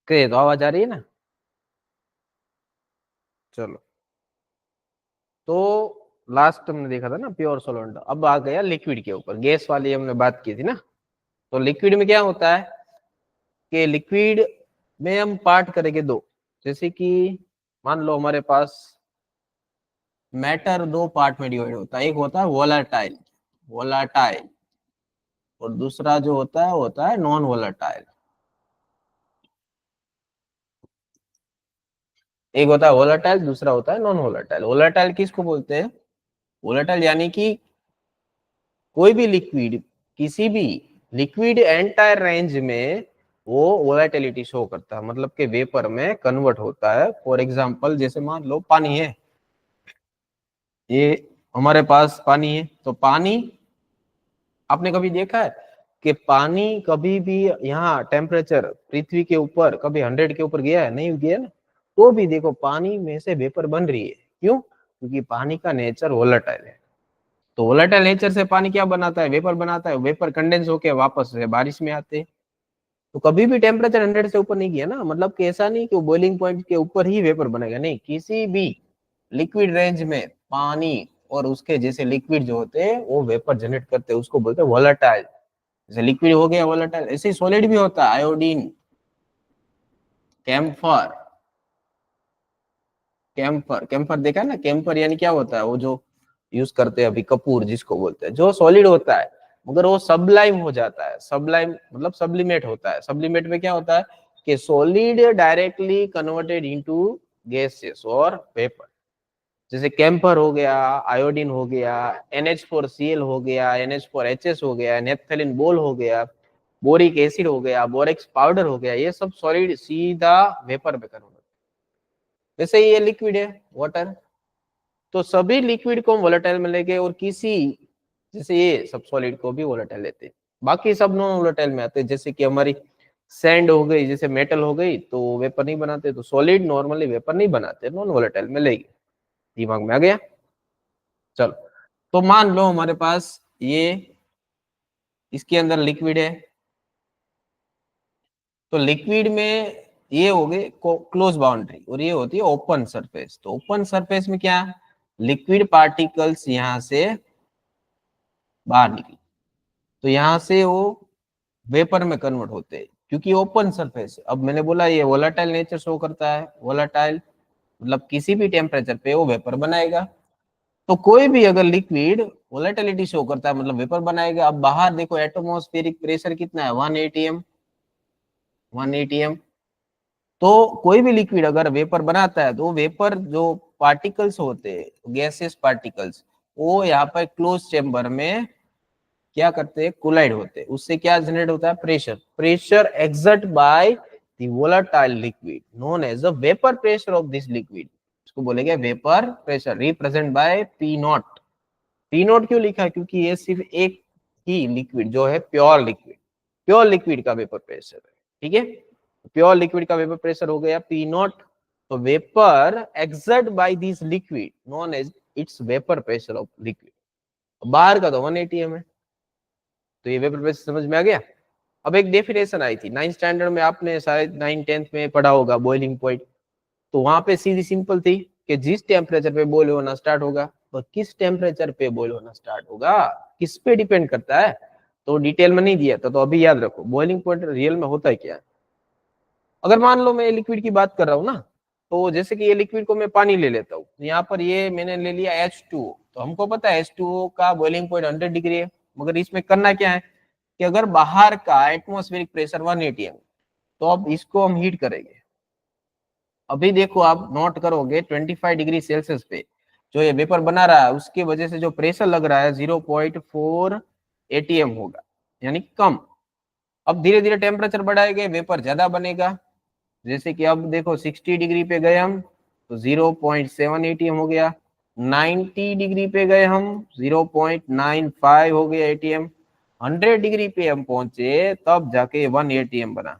तो आवाज आ रही है ना? चलो, तो लास्ट हमने देखा था ना प्योर सॉल्वेंट, अब आ गया लिक्विड के ऊपर। गैस वाली हमने बात की थी ना। तो लिक्विड में क्या होता है कि लिक्विड में हम पार्ट करेंगे दो। जैसे कि मान लो हमारे पास मैटर दो पार्ट में डिवाइड होता है। एक होता है वोलाटाइल, वोलाटाइल, और दूसरा जो होता है वो होता है नॉन वोलाटाइल। एक होता है वोलाटाइल, दूसरा होता है नॉन वोलाटाइल। वोलाटाइल किसको बोलते हैं? वोलाटाइल यानी कि कोई भी लिक्विड, किसी भी लिक्विड एंटायर रेंज में वो वोलेटिलिटी शो करता है, मतलब कि वेपर में कन्वर्ट होता है। फॉर एग्जांपल जैसे मान लो पानी है, ये हमारे पास पानी है, तो पानी आपने कभी देखा है कि पानी कभी भी यहाँ टेम्परेचर पृथ्वी के ऊपर कभी 100 के ऊपर गया है? नहीं गया ना। तो भी देखो पानी में से वेपर बन रही है। क्यों? क्योंकि पानी का नेचर वोलेटाइल है। तो वोलेटाइल नेचर से पानी क्या बनाता है? वेपर बनाता है। वेपर कंडेंस होकर वापस से बारिश में आते हैं। तो कभी भी टेम्परेचर 100 से ऊपर नहीं गया ना, मतलब कि ऐसा नहीं कि वो बॉइलिंग पॉइंट के ऊपर ही वेपर बनेगा। नहीं, किसी भी लिक्विड रेंज में पानी और उसके जैसे लिक्विड जो होते हैं वो वेपर जनरेट करते हैं, उसको बोलते हैं वोलेटाइल। जैसे लिक्विड हो गया वोलेटाइल, ऐसे ही सॉलिड भी होता है। आयोडीन, कैम्फर, कैम्फर, कैम्फर देखा ना? कैम्फर यानी क्या होता है? वो जो यूज करते हैं अभी, कपूर जिसको बोलते हैं, जो सॉलिड होता है मगर वो सबलाइम हो जाता है। सबलाइम मतलब सब्लिमेट होता है। सब्लिमेट में क्या होता है कि solid directly converted into gases और वेपर। जैसे कैम्फर हो गया, आयोडीन हो गया, NH4Cl हो गया, NH4HS हो गया, नेपथलीन बोल हो गया, बोरिक एसिड हो गया, बोरेक्स पाउडर हो गया, ये सब सॉलिड सीधा वेपर में कन्वर्ट। वैसे ही ये लिक्विड है वाटर, तो सभी लिक्विड को हम वोलेटाइल में लेंगे, और किसी जैसे ये सब सॉलिड को भी वोलेटाइल लेते हैं। बाकी सब नॉन वोलेटाइल में आते हैं। जैसे कि हमारी सैंड हो गई, जैसे मेटल हो गई, तो वेपर नहीं बनाते। तो सॉलिड नॉर्मली वेपर नहीं बनाते, नॉन वोलेटाइल में लेंगे। दिमाग में आ गया? चलो, तो मान लो हमारे पास ये इसके अंदर लिक्विड है। तो लिक्विड में ये हो गए क्लोज बाउंड्री, और ये होती है ओपन सरफेस। तो ओपन सरफेस में क्या, लिक्विड पार्टिकल्स यहां से बाहर निकले, तो यहां से वो वेपर में कन्वर्ट होते हैं, क्योंकि ओपन सरफेस। अब मैंने बोला ये वोलाटाइल नेचर शो करता है। वोलाटाइल मतलब किसी भी टेम्परेचर पे वो वेपर बनाएगा। तो कोई भी अगर लिक्विड वोलेटिलिटी शो करता है मतलब वेपर बनाएगा। अब बाहर देखो एटमॉस्फेरिक प्रेशर कितना है? 1 atm, 1 atm। तो कोई भी लिक्विड अगर वेपर बनाता है तो वेपर जो पार्टिकल्स होते हैं, गैसेस पार्टिकल्स, वो यहाँ पर क्लोज चेम्बर में क्या करते हैं? कोलाइड होते हैं। उससे क्या जनरेट होता है? Pressure. Pressure exert by the volatile liquid known as the vapour pressure of this liquid, इसको बोलेंगे vapour pressure, represent by P naught. P naught क्यों लिखा है? क्योंकि ये सिर्फ एक ही लिक्विड जो है प्योर लिक्विड, प्योर लिक्विड का वेपर प्रेशर है। ठीक है, प्योर लिक्विड का वेपर प्रेशर हो गया पी नॉट। तो vapour exert by this liquid known as its vapour pressure of liquid. बाहर का तो 1 atm है। तो ये वेपर प्रेशर समझ में आ गया? अब एक डेफिनेशन आई थी 9th स्टैंडर्ड में, आपने शायद 9th 10th में पढ़ा होगा, बॉइलिंग पॉइंट। तो वहां पे सीधी सिंपल थी कि जिस टेम्परेचर पे बॉयल होना स्टार्ट होगा, तो किस टेम्परेचर पे बॉयल होना स्टार्ट होगा किस पे डिपेंड करता है। तो डिटेल में नहीं दिया था, तो अभी याद रखो बॉइलिंग पॉइंट रियल में होता है क्या है। अगर मान लो मैं लिक्विड की बात कर रहा हूँ ना, तो जैसे कि ये लिक्विड को मैं पानी ले लेता हूँ, यहाँ पर ये मैंने ले लिया H2O। तो हमको पता है H2O का बॉइलिंग पॉइंट 100 डिग्री है। मगर इसमें करना क्या है कि अगर बाहर का एटमॉस्फेरिक प्रेशर 1 atm, तो अब इसको हम हीट करेंगे। अभी देखो आप नोट करोगे 25 डिग्री सेल्सियस पे जो ये वेपर बना रहा है, उसकी वजह से जो प्रेशर लग रहा है 0.4 atm होगा, यानी कम। अब धीरे धीरे टेम्परेचर बढ़ाएंगे, वेपर ज्यादा बनेगा। जैसे कि अब देखो 60 डिग्री पे गए हम तो 0.7 atm हो गया। 90 डिग्री पे गए हम 0.95 हो गया atm। 100 डिग्री पे हम पहुंचे तब जाके 1 atm बना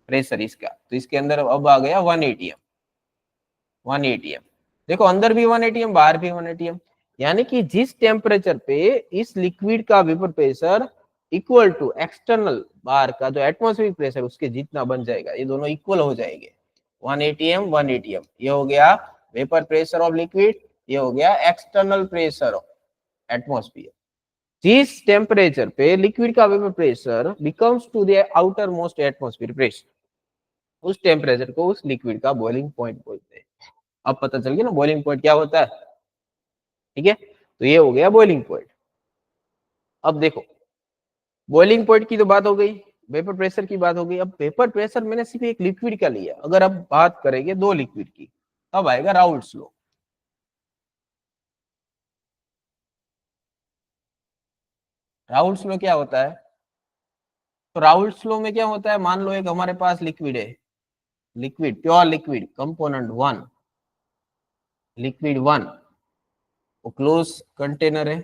प्रेशर इसका। तो इसके अंदर अब आ गया 1 atm, 1 atm। देखो अंदर भी 1 atm, बाहर भी 1 atm। यानी कि जिस टेम्परेचर पे इस लिक्विड का vapour pressure equal to external bar का जो एटमॉस्फेरिक प्रेशर उसके जितना बन जाएगा, ये दोनों इक्वल हो जाएंगे। 1 atm 1 atm, ये हो गया वेपर प्रेशर ऑफ लिक्विड, ये हो गया एक्सटर्नल प्रेशर ऑफ एटमॉस्फेयर। जिस टेम्परेचर पे लिक्विड का vapour pressure becomes to the outer most atmospheric pressure, उस टेम्परेचर को उस लिक्विड का बॉइलिंग पॉइंट बोलते हैं। अब पता चल गया ना बॉइलिंग पॉइंट क्या होता है। ठीक है, तो ये हो गया बॉइलिंग पॉइंट। अब देखो बॉइलिंग पॉइंट की तो बात हो गई, वेपर प्रेशर की बात हो गई। अब वेपर प्रेशर मैंने सिर्फ एक लिक्विड का लिया, अगर अब बात करेंगे दो लिक्विड की तब आएगा राउल्ट्स लॉ। राउल्ट्स लॉ क्या होता है, तो राउल्ट्स लॉ में क्या होता है, मान लो एक हमारे पास लिक्विड है, liquid pure liquid component 1, liquid 1 वो क्लोज कंटेनर है,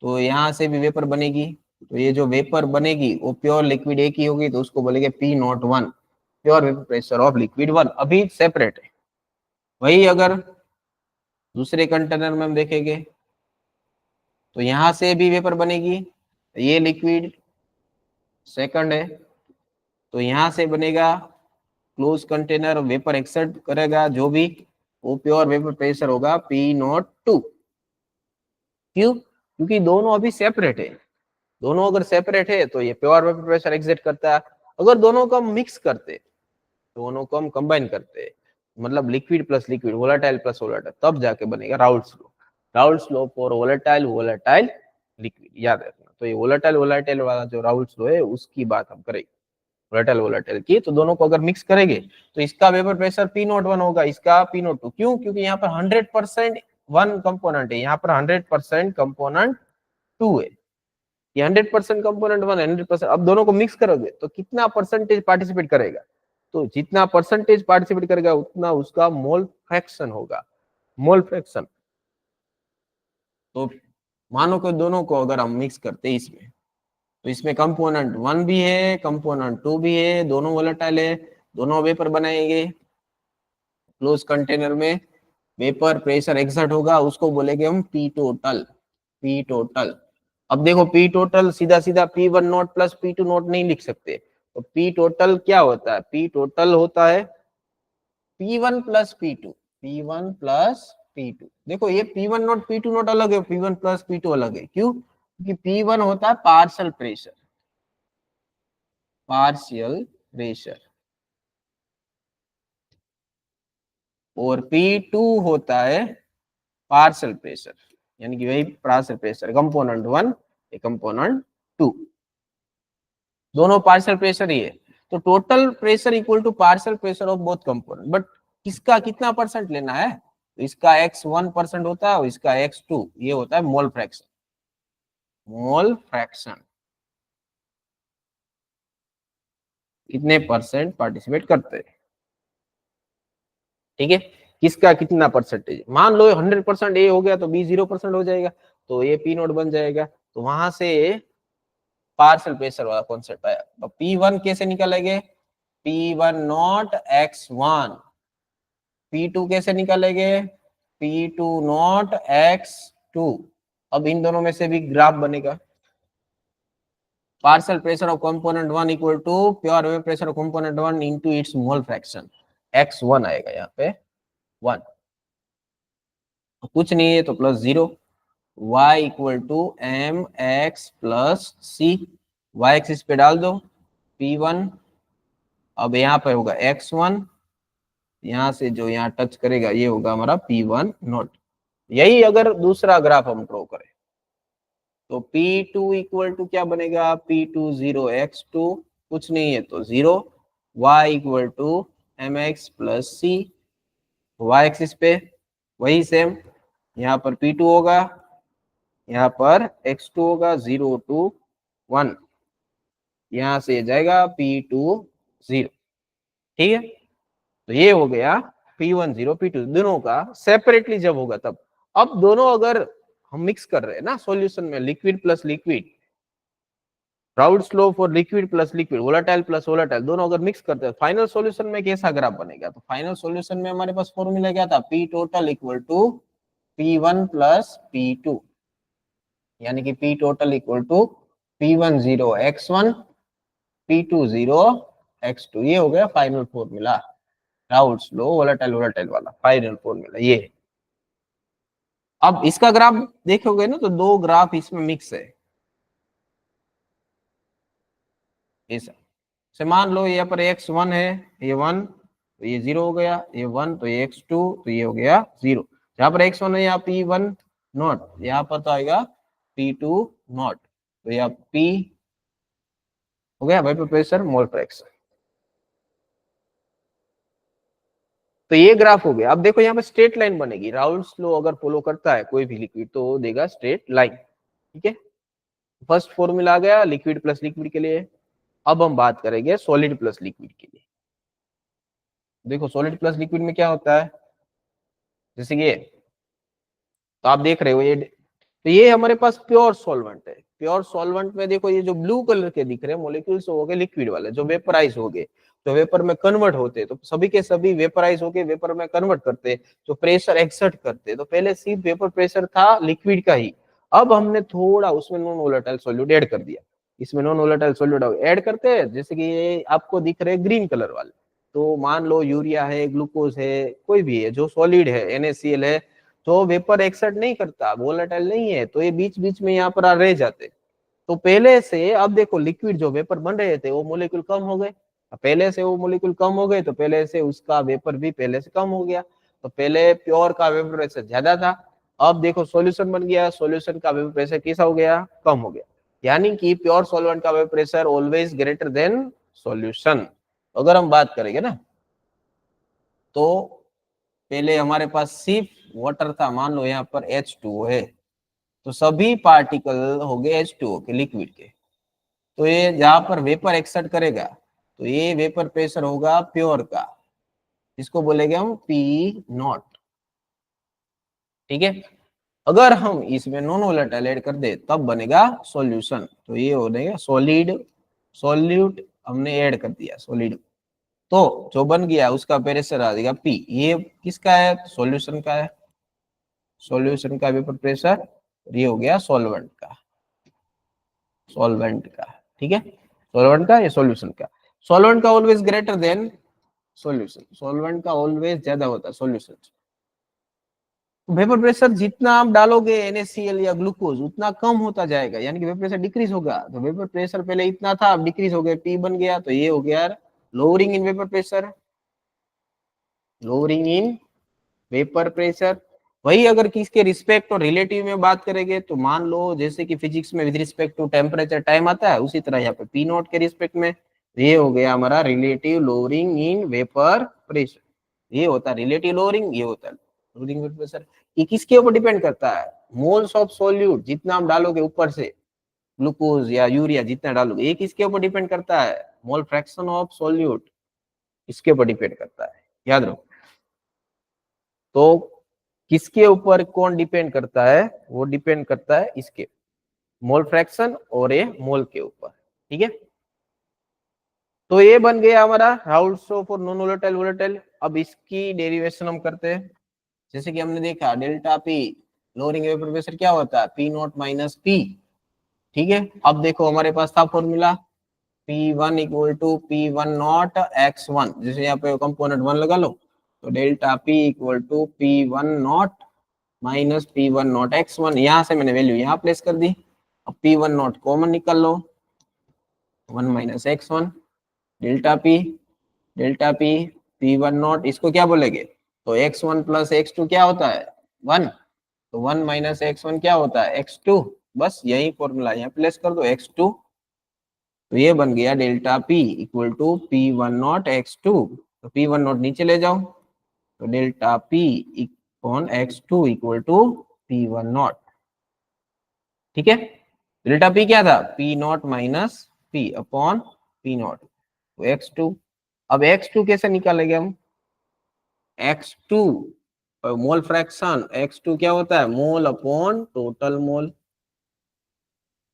तो यहां से भी वेपर बनेगी, तो ये जो वेपर बनेगी वो प्योर लिक्विड एक ही होगी, तो उसको बोलेंगे P01, pure vapour pressure of liquid 1, अभी सेपरेट है। वही अगर दूसरे कंटेनर में हम देखेंगे तो यहां से भी वेपर बनेगी, ये लिक्विड सेकंड है, तो यहां से बनेगा क्लोज कंटेनर, वेपर एक्सर्ट करेगा जो भी, वो प्योर वेपर प्रेशर होगा P02। क्यों, क्योंकि दोनों अभी सेपरेट है, दोनों अगर सेपरेट है तो ये प्योर वेपर प्रेशर एग्जिट करता है। अगर दोनों को हम मिक्स करते, दोनों को हम कंबाइन करते, मतलब liquid plus liquid, volatile plus volatile, तब जाके बनेगा Raoult's law. Raoult's law for volatile volatile liquid, याद रखना। तो ये वोलेटाइल वोलेटाइल वाला जो राउल्ट्स लॉ है उसकी बात हम करेंगे, वोलेटाइल वोलेटाइल की। तो दोनों को अगर मिक्स करेंगे तो इसका वेपर प्रेशर P01 होगा, इसका P02। क्यों, क्योंकि यहाँ पर 100% 1 कंपोनेंट है, यहाँ पर 100% कंपोनेंट 2 है। ये 100% कंपोनेंट 1, 100%। अब दोनों को मिक्स करोगे तो कितना परसेंटेज पार्टिसिपेट करेगा, तो जितना परसेंटेज पार्टिसिपेट करेगा उतना उसका मोल फ्रैक्शन होगा, मोल फ्रैक्शन। तो मानो कि दोनों को अगर हम मिक्स करते हैं इसमें, तो इसमें कंपोनेंट 1 भी है, कंपोनेंट 2 भी है, दोनों वोलेटाइल है, दोनों वेपर बनाएंगे। क्लोज कंटेनर में वेपर प्रेशर एक्सर्ट होगा, उसको बोलेंगे हम पी टोटल, पी टोटल। अब देखो पी टोटल सीधा सीधा P1 note plus P2 note नहीं लिख सकते, तो पी टोटल क्या होता है, पी टोटल होता है P1 plus P2, P1 plus P2। देखो ये P1 नोट P2 नोट अलग है, P1 प्लस P2 अलग है। क्यों, क्योंकि P1 होता है पार्शियल प्रेशर, पार्शियल प्रेशर, और P2 होता है पार्शियल प्रेशर, यानी कि वही पार्शियल प्रेशर, कंपोनेंट 1 कंपोनेंट 2, दोनों पार्शियल प्रेशर ही है। तो total pressure equal to partial pressure of both component. But किसका कितना परसेंट लेना है, तो इसका x1% होता है और इसका x2, ये होता है मोल फ्रैक्शन, मोल फ्रैक्शन कितने परसेंट पार्टिसिपेट करते हैं। ठीक है, किसका कितना परसेंटेज, मान लो 100% ए हो गया तो बी 0% हो जाएगा, तो ये पी नोट बन जाएगा। तो वहां से पार्शियल प्रेशर वाला कॉन्सेप्ट आया। तो P1 कैसे निकालेंगे, P1 नॉट x1, P2 कैसे निकालेंगे, P2 नॉट x2। अब इन दोनों में से भी ग्राफ बनेगा, partial pressure of component 1 equal to pure vapour pressure of component 1 into its mole fraction, x1 आएगा यहाँ पे 1, कुछ नहीं है तो plus 0, y equal to M X plus C, y axis पे डाल दो P1, अब यहाँ पे होगा x1, यहाँ से जो यहाँ टच करेगा ये होगा हमारा P1 नोट। यही अगर दूसरा ग्राफ हम ड्रॉ करें तो P2 इक्वल टू क्या बनेगा, P2 0 x2, कुछ नहीं है तो 0, y equal to M X plus C, y axis पे वही सेम, यहाँ पर P2 होगा, यहाँ पर x2 होगा 0 to 1, यहाँ से जाएगा P2 0। ठीक है, तो ये हो गया P1 0 P2, दोनों का सेपरेटली जब होगा तब। अब दोनों अगर हम मिक्स कर रहे हैं ना सॉल्यूशन में, liquid plus liquid, Raoult's law for liquid plus liquid, volatile plus volatile, दोनों अगर मिक्स करते हैं फाइनल सॉल्यूशन में कैसा ग्राफ बनेगा, तो फाइनल सॉल्यूशन में हमारे पास फॉर्मूला क्या था, P total equal to P1 plus P2, यानी कि P total equal to P1 0 X1, P2 0 X2, ये हो गया final formula Raoult's law volatile volatile वाला फाइनल फॉर्मूला ये। अब इसका ग्राफ देखोगे ना तो दो ग्राफ इसमें मिक्स है ऐसा से मान लो यहाँ पर x1 है, ये 1 तो ये 0 हो गया, ये 1 तो ये x2 तो ये हो गया 0। जहां पर x1 है यहाँ P1 नॉट, यहाँ पर तो आएगा P2 नॉट, तो यहाँ P हो गया वेपर प्रेशर मोल फ्रैक्शन। तो ये ग्राफ हो गया। अब देखो यहाँ पे स्ट्रेट लाइन बनेगी, राउल्ट्स लॉ अगर फॉलो करता है कोई भी लिक्विड तो देगा स्ट्रेट लाइन, ठीक है। फर्स्ट फॉर्मूला आ गया लिक्विड प्लस लिक्विड के लिए। अब हम बात करेंगे सॉलिड प्लस लिक्विड के लिए। देखो सॉलिड प्लस लिक्विड में क्या होता है, जैसे कि ये तो आप देख रहे हो ये, तो ये हमारे पास प्योर सॉल्वेंट है। प्योर सॉल्वेंट में देखो ये जो ब्लू कलर के दिख रहे हैं मॉलिक्यूल्स हो गए लिक्विड वाले, जो वेपराइज हो गए, जो वेपर में कन्वर्ट होते, तो सभी के सभी वेपराइज होके वेपर में कन्वर्ट करते, जो प्रेशर एक्सर्ट करते। तो पहले सिर्फ वेपर प्रेशर था लिक्विड का ही, अब हमने थोड़ा उसमें नॉन वोलेटाइल सॉल्यूट ऐड कर दिया। इसमें नॉन वोलेटाइल सॉल्यूट ऐड करते हैं, जैसे कि ये आपको दिख रहे ग्रीन कलर वाले, तो मान लो यूरिया है, ग्लूकोज है, कोई भी है जो सॉलिड है, NaCl है, तो वेपर एक्सर्ट नहीं करता, वोलेटाइल नहीं है, तो ये बीच बीच में यहाँ पर रह जाते। तो पहले से अब देखो लिक्विड जो वेपर बन रहे थे वो मोलिक्यूल कम हो गए, पहले से वो मोलिक्यूल कम हो गए तो पहले से उसका वेपर भी पहले से कम हो गया। तो पहले प्योर का वेपर प्रेशर ज्यादा था, अब देखो सॉल्यूशन बन गया, सॉल्यूशन का वेपर प्रेशर कैसा हो गया, कम हो गया। यानी कि प्योर सॉल्वेंट का vapour pressure always greater than solution. अगर हम बात करेंगे ना तो पहले हमारे पास सिर्फ वाटर था, मान लो यहाँ पर H2O है, तो सभी पार्टिकल हो गए H2O के लिक्विड के, तो ये जहां पर वेपर एक्सर्ट करेगा तो ये वेपर प्रेशर होगा प्योर का, इसको बोलेंगे हम P0, ठीक है। अगर हम इसमें नॉन वोलेटाइल ऐड कर दे तब बनेगा सॉल्यूशन, तो ये हो जाएगा सॉलिड, सॉल्यूट हमने ऐड कर दिया सॉलिड, तो जो बन गया उसका प्रेशर आ जाएगा P। ये किसका है, सॉल्यूशन का है, सॉल्यूशन का वेपर प्रेशर, ये हो गया सॉल्वेंट का, सॉल्वेंट का, ठीक है, सॉल्वेंट का, ये सॉल्यूशन का। सॉल्वेंट का always greater than solution, solvent का ऑलवेज ज्यादा होता है सॉल्यूशन। वेपर प्रेशर जितना आप डालोगे NaCl या ग्लूकोज उतना कम होता जाएगा, यानी कि वेपर प्रेशर डिक्रीज होगा। तो वेपर प्रेशर पहले इतना था, अब डिक्रीज हो गया, P बन गया, तो ये हो गया lowering in vapour pressure, lowering in vapour pressure. वही अगर किसके रिस्पेक्ट और रिलेटिव में बात करेंगे तो मान लो जैसे कि फिजिक्स में with respect to temperature time आता है, उसी तरह यहाँ पे P0 के रिस्पेक्ट में ये हो गया हमारा relative lowering in vapour pressure. ये होता है रिलेटिव लोअरिंग, ये होता है लोअरिंग वेपर प्रेशर। ये किसके ऊपर डिपेंड करता है, मोल्स ऑफ सोल्यूट जितना हम डालोगे ऊपर से, ग्लूकोज या यूरिया जितना डालोगे, ये किसके ऊपर डिपेंड करता है, मोल फ्रैक्शन ऑफ सोल्यूट, इसके ऊपर डिपेंड करता है, याद रखो। तो किसके ऊपर कौन डिपेंड करता है, वो डिपेंड करता है इसके मोल फ्रैक्शन और ये मोल के ऊपर, ठीक है। तो ये बन गया हमारा Raoult's law for non volatile volatile. अब इसकी डेरिवेशन हम करते हैं, जैसे कि हमने देखा delta P lowering vapour pressure क्या होता है, P0 माइनस P, ठीक है। अब देखो हमारे पास था formula P1 equal to P1 naught X1, जैसे यहाँ पे कंपोनेंट 1 लगा लो, तो delta P equal to P1 naught minus P1 naught X1, यहाँ से मैंने वैल्यू यहाँ प्लेस कर दी। अब P1 नॉट कॉमन निकाल लो, 1 minus X1 delta P P1 not, इसको क्या बोलेंगे, तो X1 प्लस X2 क्या होता है 1, तो 1 माइनस X1 क्या होता है X2, बस यही फॉर्मूला यहाँ प्लेस कर दो X2, तो ये बन गया delta P equal to P1 naught X2, तो P1 नॉट नीचे ले जाओ, तो delta P upon X2 equal to P1 naught, ठीक है। डेल्टा P क्या था, P naught minus P upon P naught, तो X2। अब X2 कैसे निकालेंगे हम, X2 मोल फ्रैक्शन, X2 क्या होता है मोल अपॉन टोटल मोल।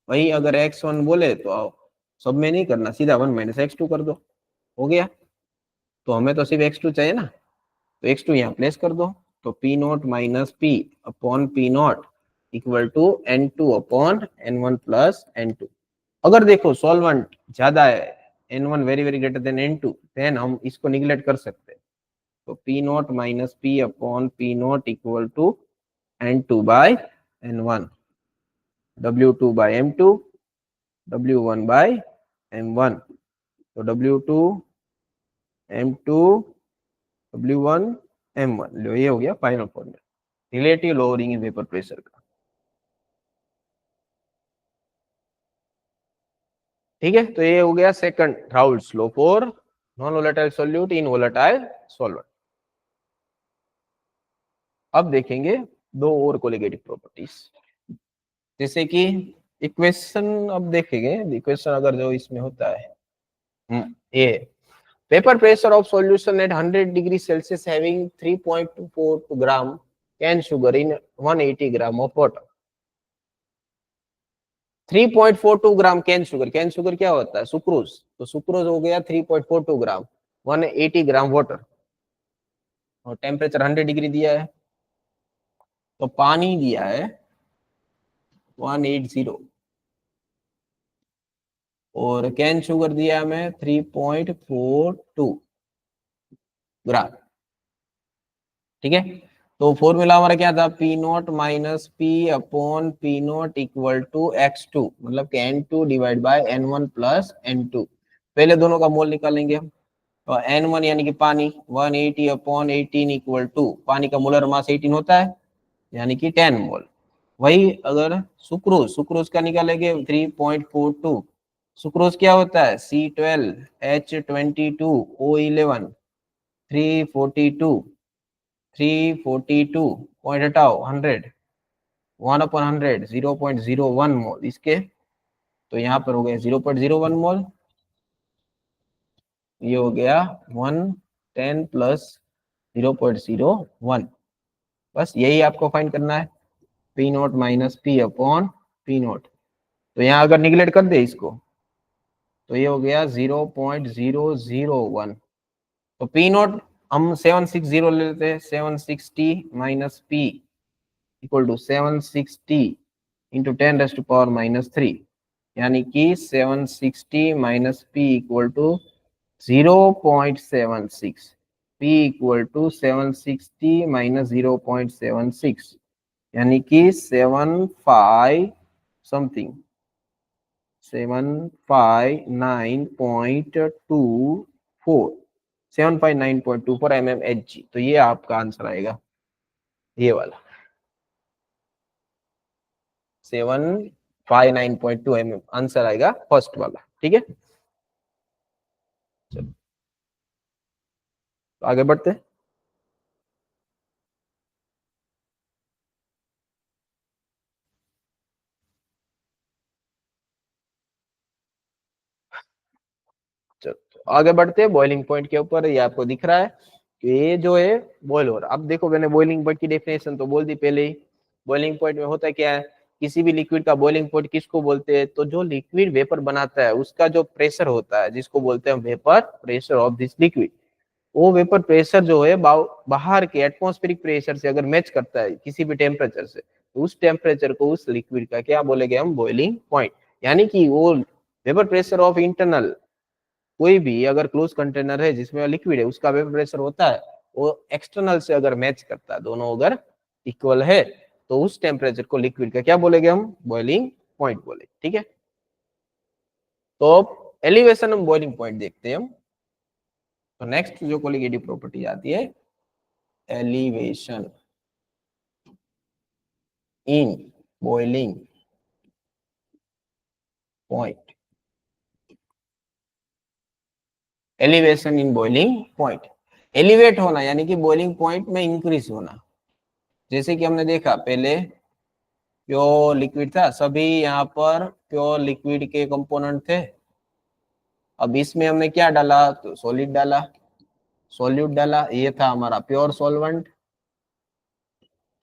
वही अगर X1 बोले तो सब में नहीं करना, सीधा 1 माइनस X2 कर दो, हो गया। तो हमें तो सिर्फ X2 चाहिए ना, तो X2 यहाँ प्लेस कर दो, तो P naught minus P upon P naught equal to N2 upon N1 plus N2। अगर देखो सॉल्वेंट ज्यादा है, N1 very very greater than N2, then हम इसको निगलेक्ट कर सकते हैं। तो P naught minus P upon P naught equal to N2 by N1, W2 by M2, W1 by M1। तो W2 M2 W1 M1, लो ये हो गया final formula relative lowering in vapour pressure का। ठीक है, तो ये हो गया second Raoult's law for non volatile solute in volatile solvent. अब देखेंगे दो और कोलिगेटिव प्रॉपर्टीज, जैसे कि इक्वेशन। अब देखेंगे इक्वेशन अगर जो इसमें होता है ये paper pressure of solution at 100 degree Celsius having 3.24 gram cane sugar in 180 gram of water. 3.42 gram cane sugar क्या होता है? सुक्रोज। तो सुक्रोज हो गया 3.42 ग्राम, 180 ग्राम वाटर, और टेम्परेचर 100 डिग्री दिया है। तो पानी दिया है 180 और कैन शुगर दिया हमें 3.42 ग्राम। ठीक है, तो फॉर्मूला हमारा क्या था? P naught minus P upon P naught equal to x2, मतलब कि n2 divide by n1 plus n2। पहले दोनों का मोल निकालेंगे हम। तो n1 यानी कि पानी 180 अपॉन 18 इक्वल टू, पानी का मोलर मास 18 होता है यानी कि 10 मोल। वही अगर सुक्रोज, सुक्रोज का निकालेंगे 3.42। सुक्रोज क्या होता है? C12H22O11 342, 342 पॉइंट हटाओ 100, 1/100 0.01 मोल इसके। तो यहाँ पर हो गया 0.01 मोल, ये हो गया 110 प्लस 0.01। बस यही आपको फाइंड करना है, P naught minus P upon P naught. तो यहाँ अगर निगलेक्ट कर दे इसको तो ये हो गया 0.001। तो पी नॉट हम 760 ले लेते हैं, 760 minus P equal to 760 into 10⁻³ यानी कि 760 minus P equal to 0.76। P equal to 760 minus 0.76 यानी कि 75 समथिंग 759.24 mmHg। तो ये आपका आंसर आएगा, ये वाला 759.2 mm आंसर आएगा फर्स्ट वाला। ठीक है, चलो तो आगे बढ़ते हैं। चलो तो आगे बढ़ते हैं बॉइलिंग पॉइंट के ऊपर। ये आपको दिख रहा है कि ये जो है बॉइल हो रहा। अब देखो मैंने बॉइलिंग पॉइंट की डेफिनेशन तो बोल दी पहले ही। बॉइलिंग पॉइंट में होता क्या है? किसी भी लिक्विड का बॉइलिंग पॉइंट किसको बोलते हैं? तो जो लिक्विड वेपर बनाता है उसका जो प्रेशर होता है, जिसको बोलते हैं vapour pressure of this liquid. वो वेपर प्रेशर जो है बाहर के एटमॉस्फेरिक प्रेशर से अगर मैच करता है किसी भी टेम्परेचर से, तो उस टेम्परेचर को उस लिक्विड का क्या बोलेंगे हम? Boiling point. यानी कि वो वेपर प्रेशर ऑफ इंटरनल कोई भी अगर क्लोज कंटेनर है जिसमें लिक्विड है उसका वेपर प्रेशर होता है, वो एक्सटर्नल से अगर मैच करता है, दोनों अगर इक्वल है, तो उस टेम्परेचर को लिक्विड का क्या बोलेंगे हम? बॉइलिंग पॉइंट बोले। ठीक है, तो एलिवेशन हम बॉइलिंग पॉइंट देखते हैं हम। तो नेक्स्ट जो कोलिगेटिव प्रॉपर्टी आती है elevation in boiling point. Elevation in boiling point, elevate होना यानी कि बॉइलिंग पॉइंट में इंक्रीज होना। जैसे कि हमने देखा पहले प्योर लिक्विड था, सभी यहाँ पर प्योर लिक्विड के कंपोनेंट थे। अब इसमें हमने क्या डाला? तो सॉलिड डाला, सॉल्यूट डाला। ये था हमारा प्योर सॉल्वेंट,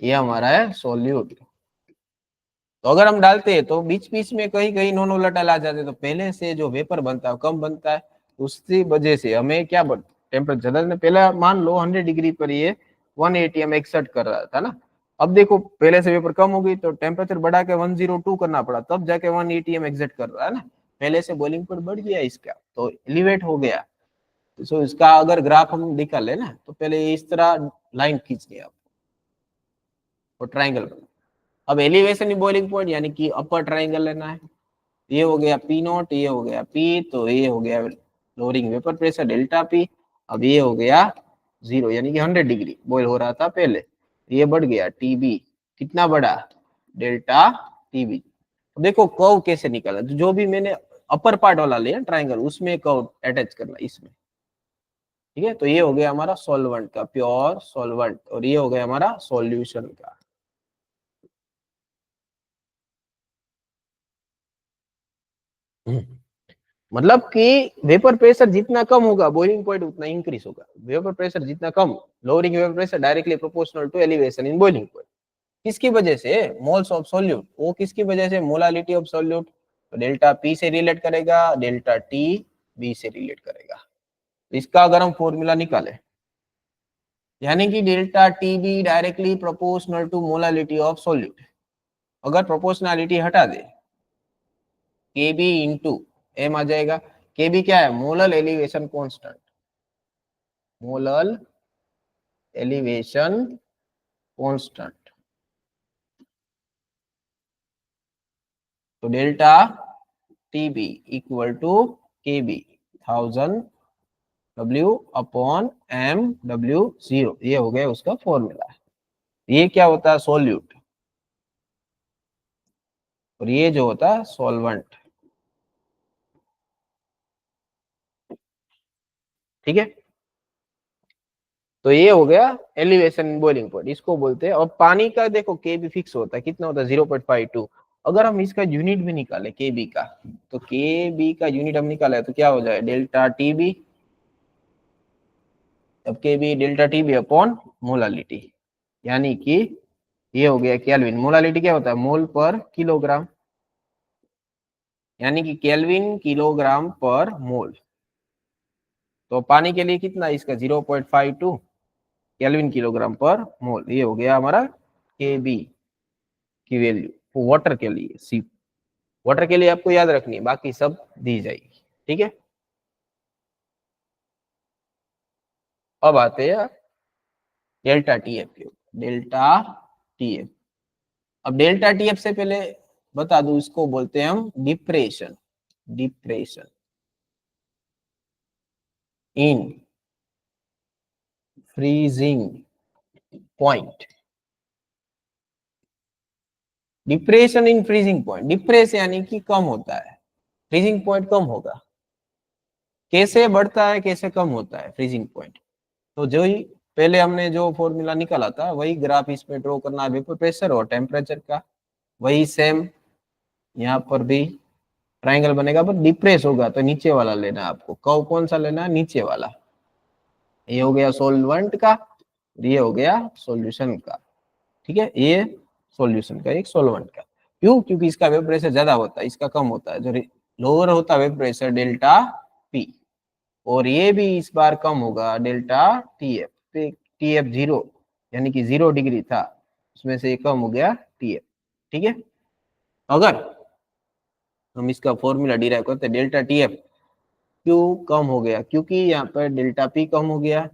ये हमारा है सॉल्यूट। तो अगर हम डालते हैं तो बीच बीच में कहीं कहीं नॉन वोलेटाइल आ जाते, तो पहले से जो वेपर बनता है कम बनता है, उसकी वजह से हमें क्या टेम्परेचर ज्यादा। पहले मान लो 100 डिग्री पर ये 180 हम एक्सर्ट कर रहा था ना। अब देखो पहले से वेपर कम हो गई तो टेम्परेचर बढ़ा के 102 करना पड़ा, तब जाके 180 हम एक्सर्ट कर रहा है ना। पहले से बॉइलिंग पॉइंट बढ़ गया इसका, तो एलिवेट हो गया। तो इसका अगर ग्राफ हम निकाले ना, तो पहले इस तरह लाइन खींचनी है आपको और ट्राइंगल बना। अब एलिवेशन इन बॉइलिंग पॉइंट यानी कि अपर ट्राइंगल लेना है। ये हो गया पी नॉट, ये हो गया पी, तो ये हो गया lowering vapour pressure delta P. अब ये हो गया 0 यानी कि 100 डिग्री बॉयल हो रहा था पहले, ये बढ़ गया टीबी, कितना बढ़ा, डेल्टा टीबी। देखो कर्व कैसे निकाला, तो जो भी मैंने अपर पार्ट वाला लिया ट्राइंगल, उसमें कर्व अटैच करना इसमें, ठीक है। तो ये हो गया हमारा सॉल्वेंट का, प्योर सॉल्वेंट, और ये हो गया हमारा सॉल्यूशन का। मतलब कि वेपर प्रेशर जितना कम होगा बॉइलिंग पॉइंट उतना इंक्रीज होगा, वेपर प्रेशर जितना कम, lowering vapour pressure directly proportional to elevation in boiling point. किसकी वजह से, मोल्स ऑफ सॉल्यूट, वो किसकी वजह से, मोलालिटी ऑफ सॉल्यूट। तो डेल्टा पी से रिलेट करेगा, डेल्टा टी बी से रिलेट करेगा। इसका अगर हम फॉर्मूला निकाले, यानी कि delta T B directly proportional to molality of solute. अगर प्रोपोर्शनलिटी हटा दे, के बी इंटू एम आ जाएगा। के बी क्या है, molal elevation constant, molal elevation constant. तो delta T B equal to K B 1000 W upon M W0, ये हो गया उसका फॉर्मूला। ये क्या होता है, सोल्यूट, और ये जो होता है सॉल्वेंट, ठीक है। तो ये हो गया एलिवेशन बॉइलिंग पॉइंट, इसको बोलते हैं। और पानी का देखो के बी फिक्स होता है, कितना होता है 0.52। अगर हम इसका यूनिट भी निकाले के बी का, तो के बी का यूनिट हम निकाले तो क्या हो जाए, डेल्टा टी बी। अब K B delta T B upon molality, यानी कि ये हो गया केल्विन। मोलालिटी क्या होता है, मोल पर किलोग्राम, यानी कि केल्विन किलोग्राम पर मोल। तो पानी के लिए कितना, इसका 0.52 केल्विन किलोग्राम पर मोल। ये हो गया हमारा के बी की वैल्यू। वाटर के लिए, सी वाटर के लिए आपको याद रखनी है, बाकी सब दी जाएगी, ठीक है। अब आते हैं डेल्टा टीएफ के, डेल्टा टीएफ। अब डेल्टा टीएफ से पहले बता दूं, इसको बोलते हैं हम depression, depression in freezing point. Depression in freezing point, depress यानी कि कम होता है, फ्रीजिंग पॉइंट कम होगा। कैसे बढ़ता है, कैसे कम होता है फ्रीजिंग पॉइंट, तो जो ही पहले हमने जो फॉर्मूला निकाला था वही ग्राफ इसमें ड्रॉ करना है, वेपर प्रेशर और टेम्परेचर का। वही सेम यहाँ पर भी ट्राइंगल बनेगा, पर डिप्रेस होगा तो नीचे वाला लेना है आपको। कर्व कौन सा लेना है, नीचे वाला। ये हो गया सॉल्वेंट का, ये हो गया सॉल्यूशन का, ठीक है। ये सॉल्यूशन का, एक सॉल्वेंट का। क्यों, क्योंकि इसका वेपर प्रेशर ज्यादा होता है, इसका कम होता है। जो लोअर होता है वेपर प्रेशर डेल्टा पी, और ये भी इस बार कम होगा delta T F. T F 0 यानी कि 0 डिग्री था, उसमें से कम हो गया टी एफ, ठीक है। अगर हम इसका फॉर्मूला डिराइव करते हैं, डेल्टा टी एफ क्यों कम हो गया, क्योंकि यहाँ पर डेल्टा पी कम हो गया।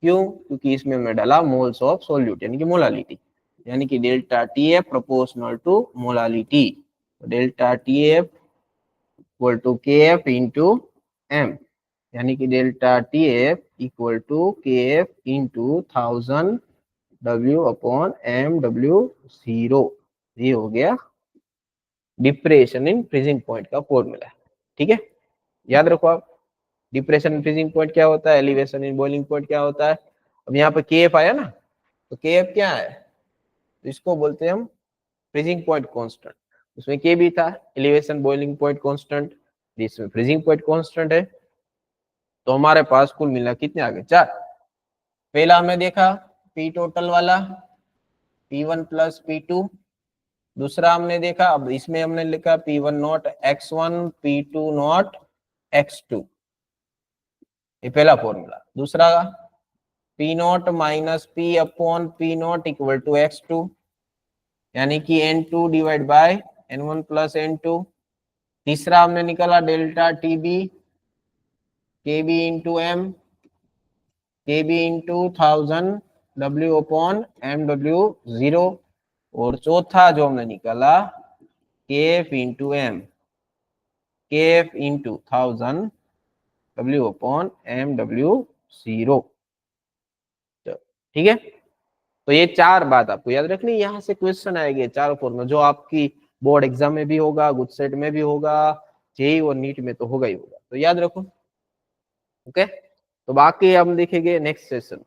क्यों, क्योंकि इसमें मैं डाला मोल्स ऑफ सोल्यूट यानी कि मोलालिटी, यानी कि delta T F proportional to molality. Delta T F equal to K F into M, यानी कि delta T F equal to K F into 1000 W upon M W0। ये हो गया depression in freezing point का formula, ठीक है। याद रखो आप, डिप्रेशन इन फ्रीजिंग पॉइंट क्या होता है, एलिवेशन इन बॉइलिंग पॉइंट क्या होता है। अब यहाँ पे के एफ आया ना, तो के एफ क्या है, तो इसको बोलते हैं हम फ्रीजिंग पॉइंट कांस्टेंट। उसमें के भी था, एलिवेशन बॉइलिंग पॉइंट कांस्टेंट, इसमें फ्रीजिंग पॉइंट कांस्टेंट है। तो हमारे पास कुल मिला कितने आ गए, 4। पहला हमने देखा पी टोटल वाला, P1 प्लस P2। दूसरा हमने देखा, अब इसमें हमने लिखा P1 naught X1 P2 not X2, ये पहला फॉर्मूला। दूसरा P naught minus P upon P naught equal to X2, यानी कि N2 divide by N1 plus N2। तीसरा हमने निकाला delta TB KB into M, KB into 1000 W upon M W 0, और चौथा जो हमने निकाला KF into M, KF into 1000 W upon M W 0। ठीक है, तो ये चार बात आपको याद रखनी, यहाँ से क्वेश्चन आएंगे चारों फॉर्म जो आपकी बोर्ड एग्जाम में भी होगा, गुजसेट में भी होगा, जेई और नीट में तो होगा ही होगा, तो याद रखो। ओके, तो बाकी हम देखेंगे नेक्स्ट सेशन।